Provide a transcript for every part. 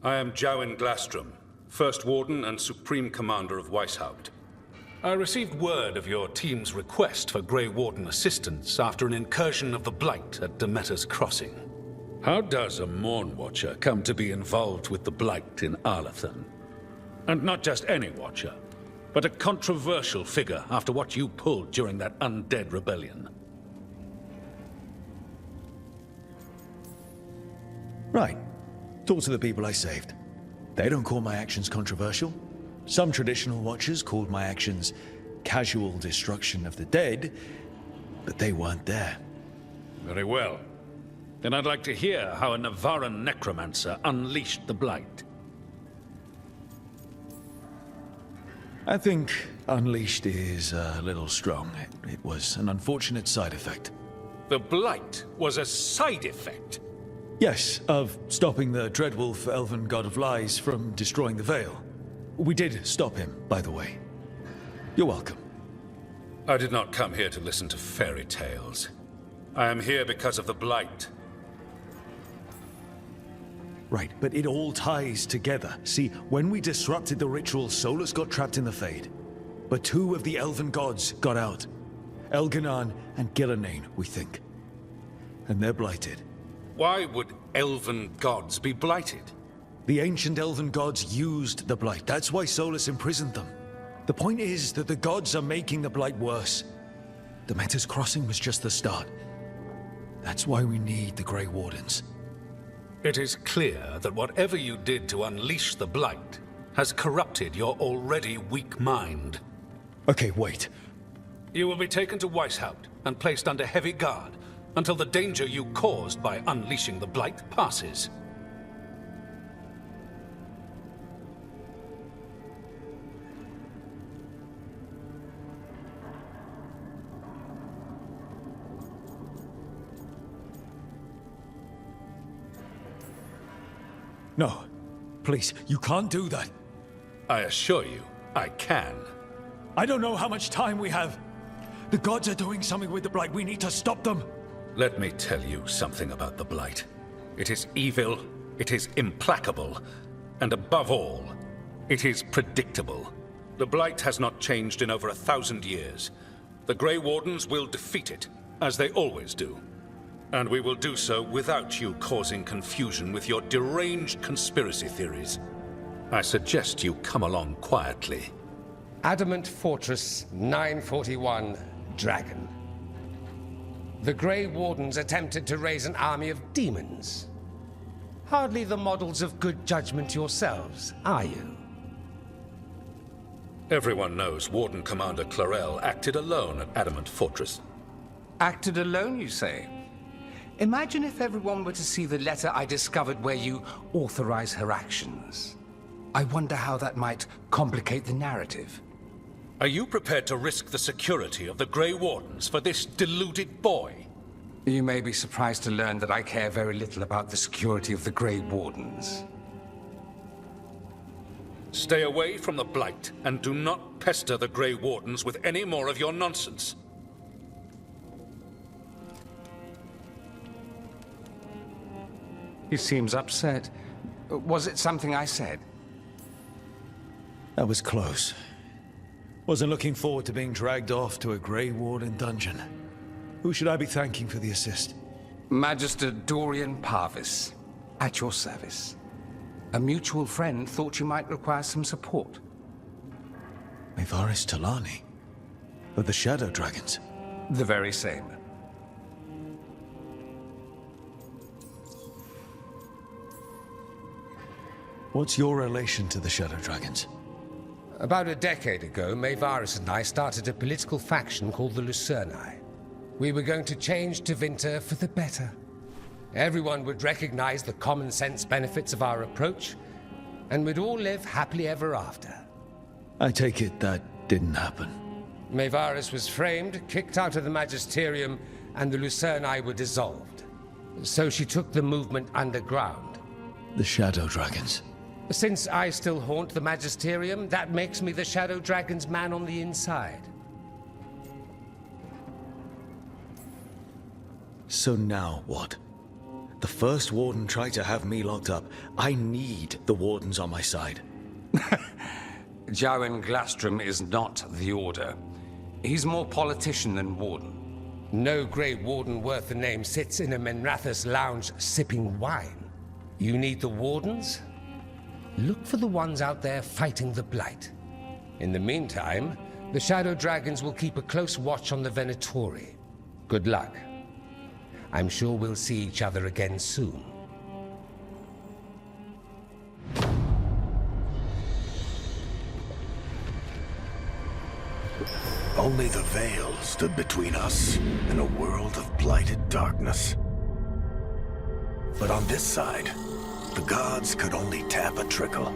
I am Jowen Glastrom, First Warden and Supreme Commander of Weishaupt. I received word of your team's request for Grey Warden assistance after an incursion of the Blight at Demeter's Crossing. How does a Morn Watcher come to be involved with the Blight in Arlathan? And not just any Watcher, but a controversial figure after what you pulled during that undead rebellion. Right. Talk to the people I saved. They don't call my actions controversial. Some traditional Watchers called my actions casual destruction of the dead, but they weren't there. Very well. Then I'd like to hear how a Navaran necromancer unleashed the Blight. I think unleashed is a little strong. It was an unfortunate side effect. The Blight was a side effect? Yes, of stopping the Dreadwolf, elven god of lies, from destroying the Veil. We did stop him, by the way. You're welcome. I did not come here to listen to fairy tales. I am here because of the Blight. Right, but it all ties together. See, when we disrupted the ritual, Solus got trapped in the Fade. But two of the elven gods got out. Elganan and Gillanane, we think. And they're blighted. Why would elven gods be blighted? The ancient elven gods used the Blight. That's why Solus imprisoned them. The point is that the gods are making the Blight worse. Demeter's Crossing was just the start. That's why we need the Grey Wardens. It is clear that whatever you did to unleash the Blight has corrupted your already weak mind. Okay, wait. You will be taken to Weishaupt and placed under heavy guard until the danger you caused by unleashing the Blight passes. No. Please, you can't do that. I assure you, I can. I don't know how much time we have. The gods are doing something with the Blight. We need to stop them. Let me tell you something about the Blight. It is evil, it is implacable, and above all, it is predictable. The Blight has not changed in over 1,000 years. The Grey Wardens will defeat it, as they always do. And we will do so without you causing confusion with your deranged conspiracy theories. I suggest you come along quietly. Adamant Fortress 941, Dragon. The Grey Wardens attempted to raise an army of demons. Hardly the models of good judgment yourselves, are you? Everyone knows Warden Commander Clarel acted alone at Adamant Fortress. Acted alone, you say? Imagine if everyone were to see the letter I discovered where you authorize her actions. I wonder how that might complicate the narrative. Are you prepared to risk the security of the Grey Wardens for this deluded boy? You may be surprised to learn that I care very little about the security of the Grey Wardens. Stay away from the Blight, and do not pester the Grey Wardens with any more of your nonsense. He seems upset. Was it something I said? That was close. Wasn't looking forward to being dragged off to a Grey Warden dungeon. Who should I be thanking for the assist? Magister Dorian Parvis, at your service. A mutual friend thought you might require some support. Mevaris Talani? Of the Shadow Dragons? The very same. What's your relation to the Shadow Dragons? About a decade ago, Mevaris and I started a political faction called the Lucerni. We were going to change Tevinter for the better. Everyone would recognize the common sense benefits of our approach, and we'd all live happily ever after. I take it that didn't happen. Mevaris was framed, kicked out of the Magisterium, and the Lucerni were dissolved. So she took the movement underground. The Shadow Dragons. Since I still haunt the Magisterium, that makes me the Shadow Dragon's man on the inside. So now what? The first warden tried to have me locked up. I need the wardens on my side. Jowen Glastrom is not the Order. He's more politician than warden. No Grey Warden worth the name sits in a Menrathus lounge sipping wine. You need the wardens? Look for the ones out there fighting the Blight. In the meantime, the Shadow Dragons will keep a close watch on the Venatori. Good luck. I'm sure we'll see each other again soon. Only the veil stood between us and a world of blighted darkness. But on this side, the gods could only tap a trickle.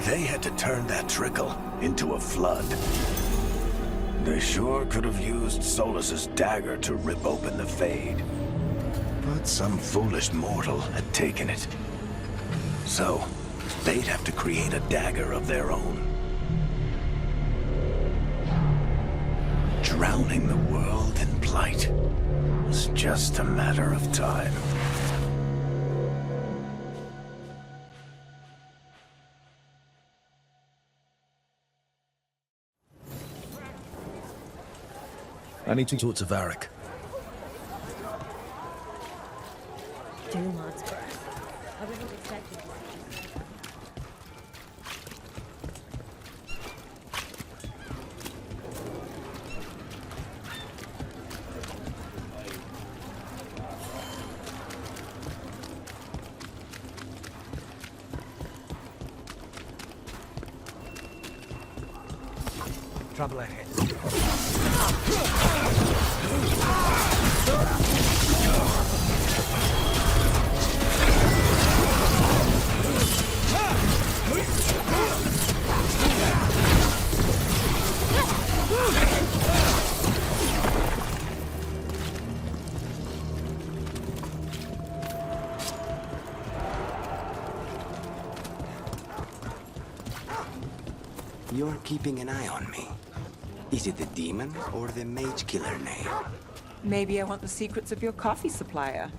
They had to turn that trickle into a flood. They sure could have used Solus's dagger to rip open the Fade. But some foolish mortal had taken it. So, they'd have to create a dagger of their own. Drowning the world in blight was just a matter of time. I need to talk to Varric. I wasn't expecting to see you. Trouble ahead. You're keeping an eye on me. Is it the demon or the mage killer name? Maybe I want the secrets of your coffee supplier.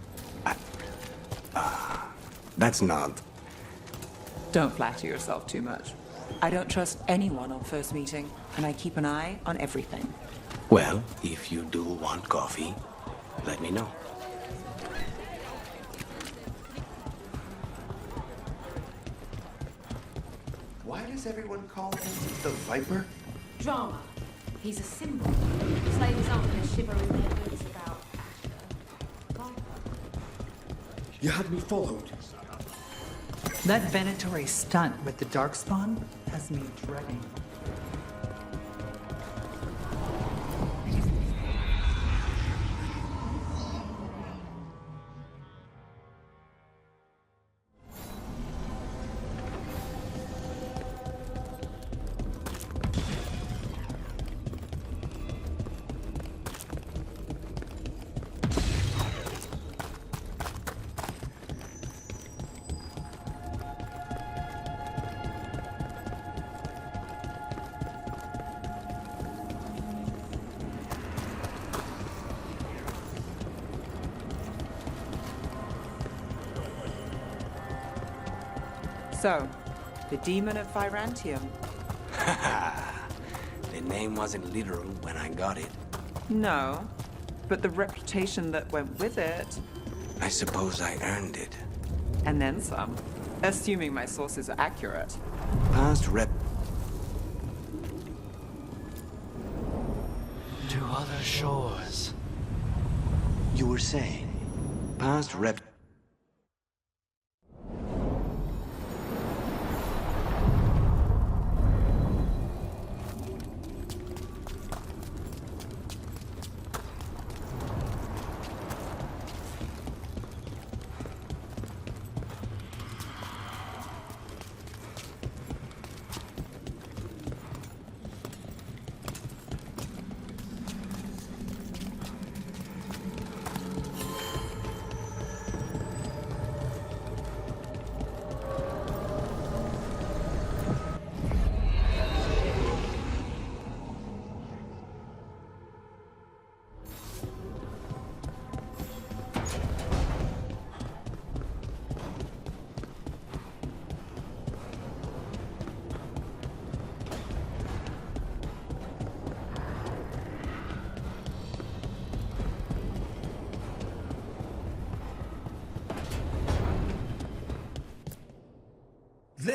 That's not... Don't flatter yourself too much. I don't trust anyone on first meeting, and I keep an eye on everything. Well, if you do want coffee, let me know. Why does everyone call him the Viper? Drama. He's a symbol. Slavers aren't going to shiver in their boots about Asher. You had me followed. That Venatori stunt with the Darkspawn has me dreading. So, the Demon of Virantium. The name wasn't literal when I got it. No, but the reputation that went with it, I suppose I earned it. and then some. Assuming my sources are accurate. Past rep... To other shores. You were saying? Past rep...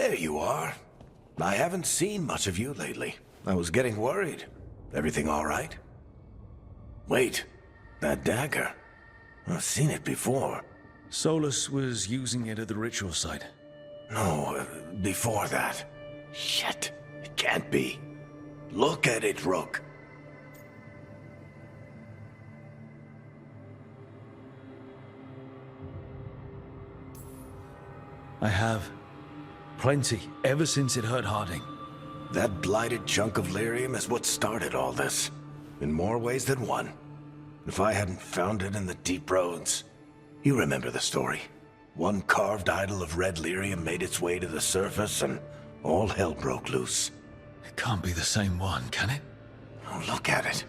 There you are. I haven't seen much of you lately. I was getting worried. Everything all right? Wait, that dagger. I've seen it before. Solus was using it at the ritual site. No, before that. Shit, it can't be. Look at it, Rook. I have. Plenty, ever since it hurt Harding. That blighted chunk of lyrium is what started all this. In more ways than one. If I hadn't found it in the deep roads... You remember the story. One carved idol of red lyrium made its way to the surface and all hell broke loose. It can't be the same one, can it? Oh, look at it.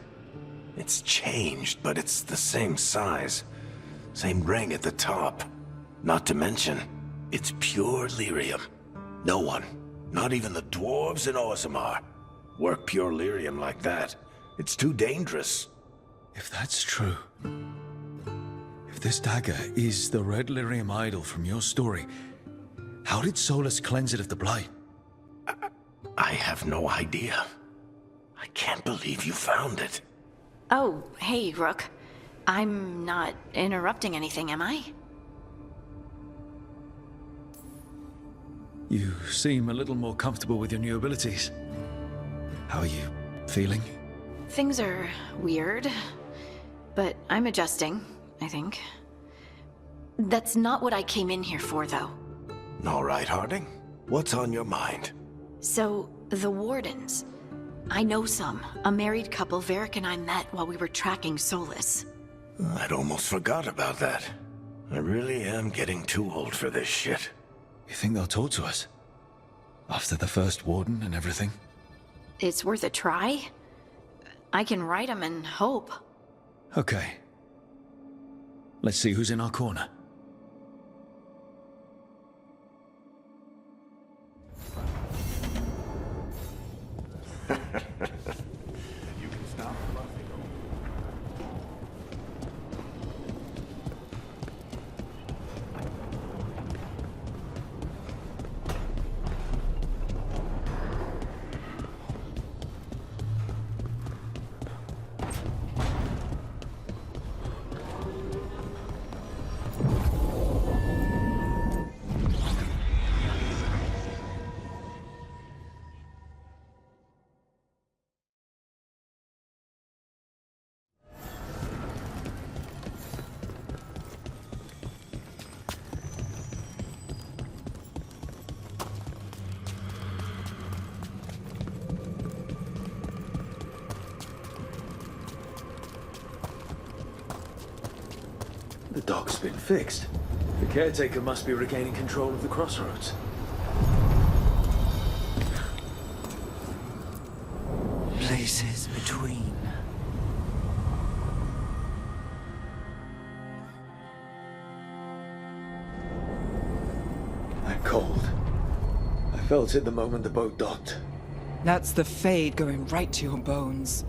It's changed, but it's the same size. Same ring at the top. Not to mention, it's pure lyrium. No one, not even the dwarves in Orzammar, work pure lyrium like that. It's too dangerous. If that's true... If this dagger is the red lyrium idol from your story, how did Solus cleanse it of the blight? I have no idea. I can't believe you found it. Oh, hey, Rook. I'm not interrupting anything, am I? You seem a little more comfortable with your new abilities. How are you feeling? Things are weird, but I'm adjusting, I think. That's not what I came in here for, though. All right, Harding. What's on your mind? So, the Wardens. I know some. A married couple Varric and I met while we were tracking Solus. I'd almost forgot about that. I really am getting too old for this shit. You think they'll talk to us? After the first Warden and everything? It's worth a try. I can write them and hope. Okay. Let's see who's in our corner. You can stop bluffing. The dock's been fixed. The caretaker must be regaining control of the crossroads. Places between. That cold. I felt it the moment the boat docked. That's the Fade going right to your bones.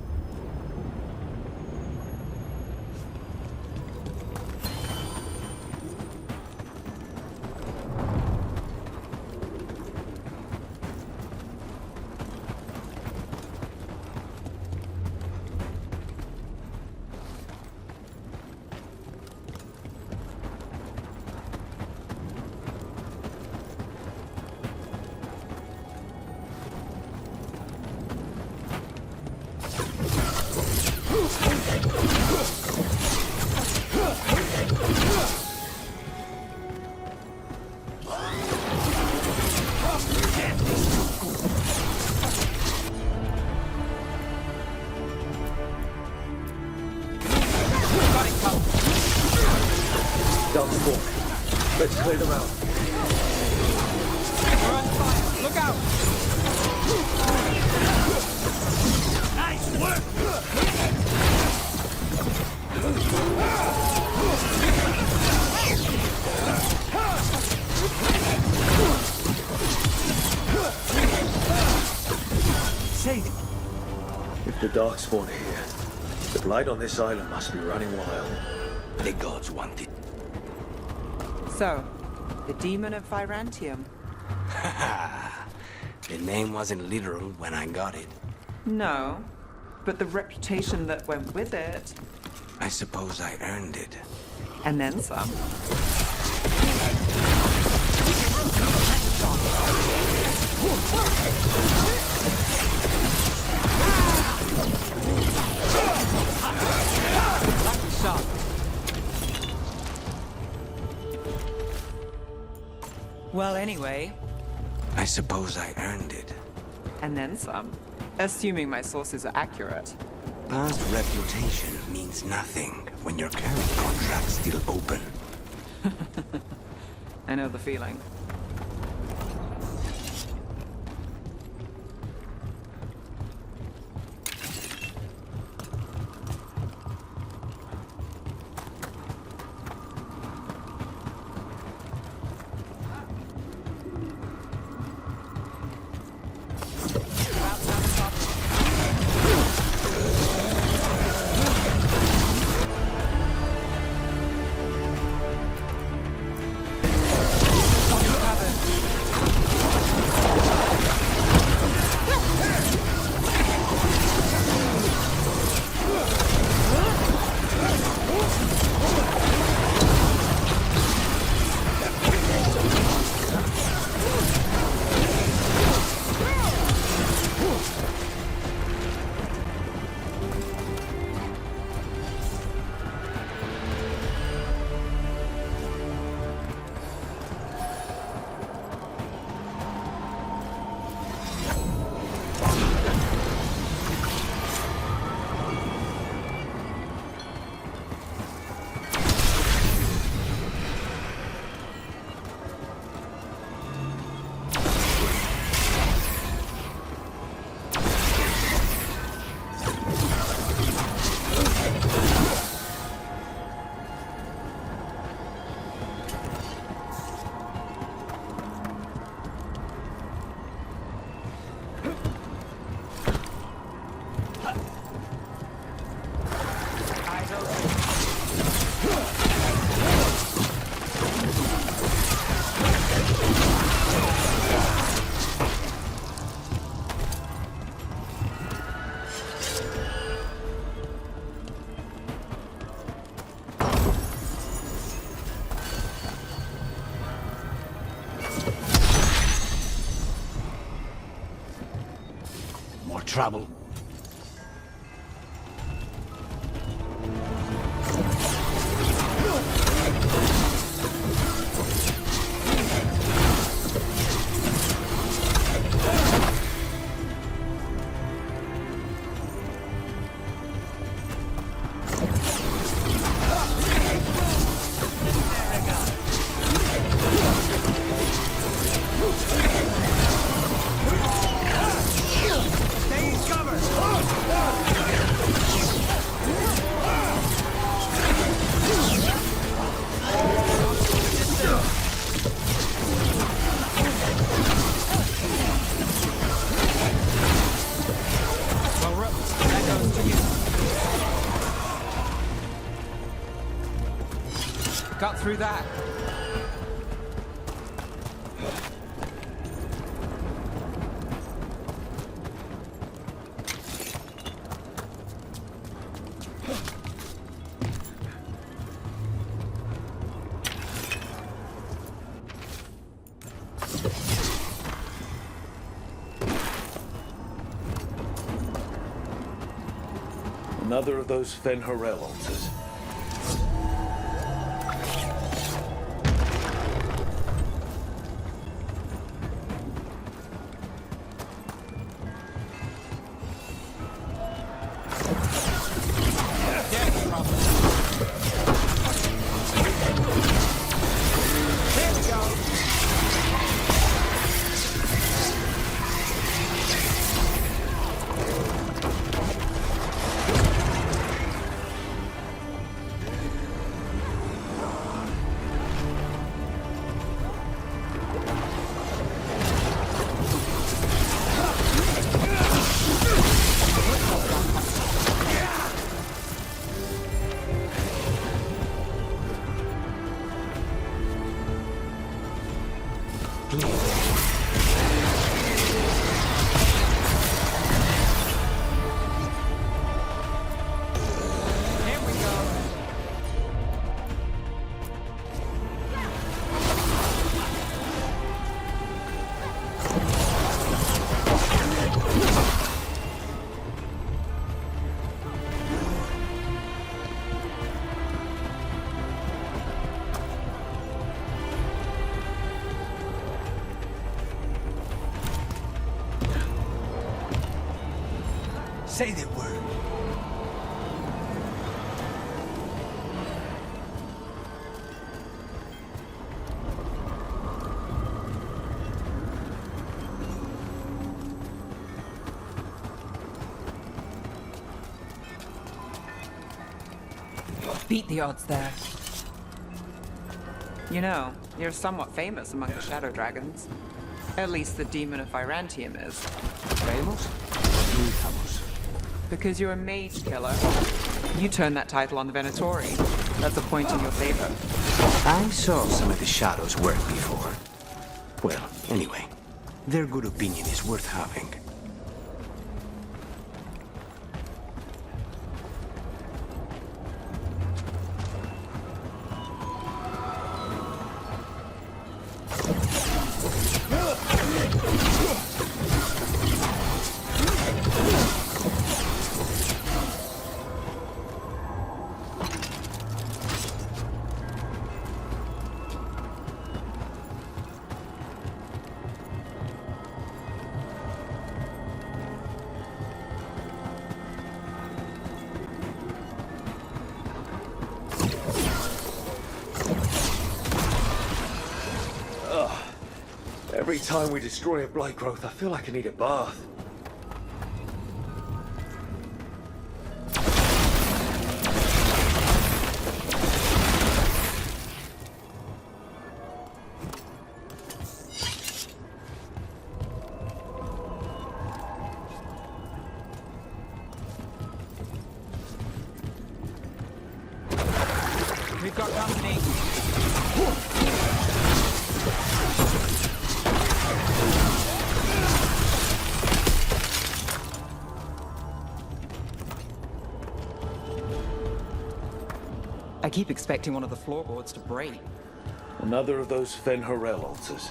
Dogs forward. Let's clear them out. We're on fire! Look out! Nice work! Sadie. If the dark spawn here, the blight on this island must be running wild. The gods want it. So, the demon of Virantium. The name wasn't literal when I got it. No, but the reputation that went with it, I suppose I earned it. and then some. Well, anyway, I suppose I earned it. and then some. Assuming my sources are accurate. Past reputation means nothing when your current contract's still open. I know the feeling. Trouble. Cut through that. Another of those Fen'Harel altars. Say the word. Beat the odds there. You know, you're somewhat famous among the Shadow Dragons. At least the Demon of Virantium is. Famous? What mean famous? Because you're a mage killer. You turned that title on the Venatori. That's a point in your favor. I saw some of the Shadows work before. Well, anyway, their good opinion is worth having. Every time we destroy a blight growth, I feel like I need a bath. We've got company. I keep expecting one of the floorboards to break. Another of those Fen Harel altars.